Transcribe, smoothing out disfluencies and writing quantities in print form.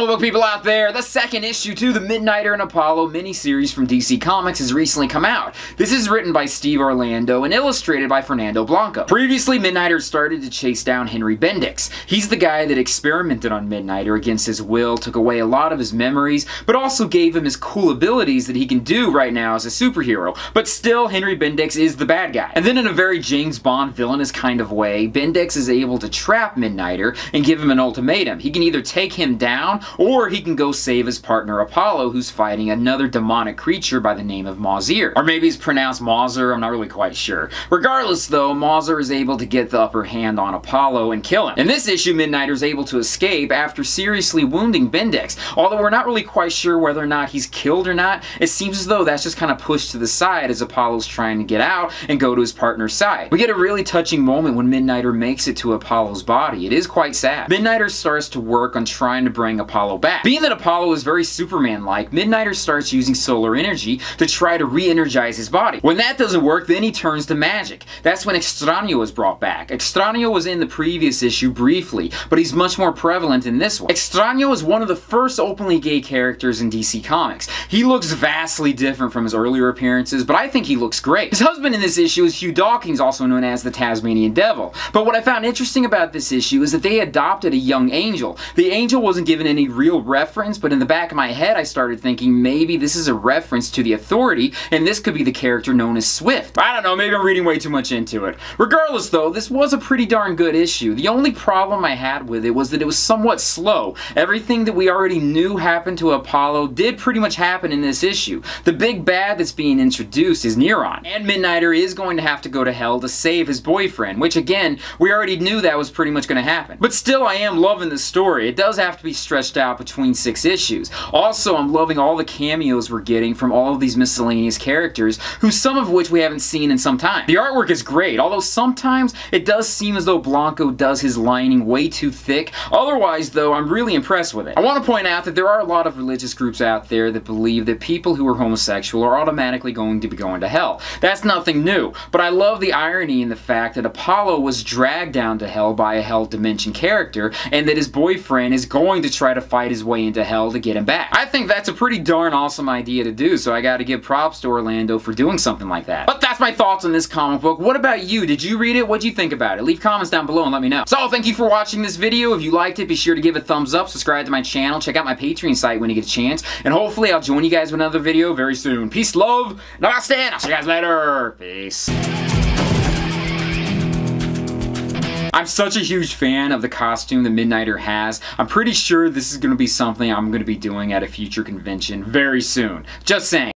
comic book people out there, the second issue to the Midnighter and Apollo miniseries from DC Comics has recently come out. This is written by Steve Orlando and illustrated by Fernando Blanco. Previously, Midnighter started to chase down Henry Bendix. He's the guy that experimented on Midnighter against his will, took away a lot of his memories, but also gave him his cool abilities that he can do right now as a superhero. But still, Henry Bendix is the bad guy. And then in a very James Bond villainous kind of way, Bendix is able to trap Midnighter and give him an ultimatum. He can either take him down, or he can go save his partner Apollo, who's fighting another demonic creature by the name of Mawzir. Or maybe it's pronounced Mawzer, I'm not really quite sure. Regardless though, Mawzer is able to get the upper hand on Apollo and kill him. In this issue, Midnighter is able to escape after seriously wounding Bendix. Although we're not really quite sure whether or not he's killed or not, it seems as though that's just kind of pushed to the side as Apollo's trying to get out and go to his partner's side. We get a really touching moment when Midnighter makes it to Apollo's body. It is quite sad. Midnighter starts to work on trying to bring Apollo back. Being that Apollo is very Superman-like, Midnighter starts using solar energy to try to re-energize his body. When that doesn't work, then he turns to magic. That's when Extraño is brought back. Extraño was in the previous issue briefly, but he's much more prevalent in this one. Extraño is one of the first openly gay characters in DC Comics. He looks vastly different from his earlier appearances, but I think he looks great. His husband in this issue is Hugh Dawkins, also known as the Tasmanian Devil. But what I found interesting about this issue is that they adopted a young angel. The angel wasn't given any real reference, but in the back of my head I started thinking maybe this is a reference to the Authority, and this could be the character known as Swift. I don't know, maybe I'm reading way too much into it. Regardless though, this was a pretty darn good issue. The only problem I had with it was that it was somewhat slow. Everything that we already knew happened to Apollo did pretty much happen in this issue. The big bad that's being introduced is Neron, and Midnighter is going to have to go to hell to save his boyfriend, which again, we already knew that was pretty much going to happen. But still, I am loving the story. It does have to be stretched out between 6 issues. Also, I'm loving all the cameos we're getting from all of these miscellaneous characters, some of which we haven't seen in some time. The artwork is great, although sometimes it does seem as though Blanco does his lining way too thick. Otherwise though, I'm really impressed with it. I want to point out that there are a lot of religious groups out there that believe that people who are homosexual are automatically going to be going to hell. That's nothing new, but I love the irony in the fact that Apollo was dragged down to hell by a hell dimension character, and that his boyfriend is going to try to fight his way into hell to get him back. I think that's a pretty darn awesome idea to do, so I gotta give props to Orlando for doing something like that. But that's my thoughts on this comic book. What about you? Did you read it? What'd you think about it? Leave comments down below and let me know. So thank you for watching this video. If you liked it, be sure to give it a thumbs up, subscribe to my channel, check out my Patreon site when you get a chance, and hopefully I'll join you guys with another video very soon. Peace, love, namaste, and I'll see you guys later. Peace. I'm such a huge fan of the costume that Midnighter has. I'm pretty sure this is going to be something I'm going to be doing at a future convention very soon. Just saying.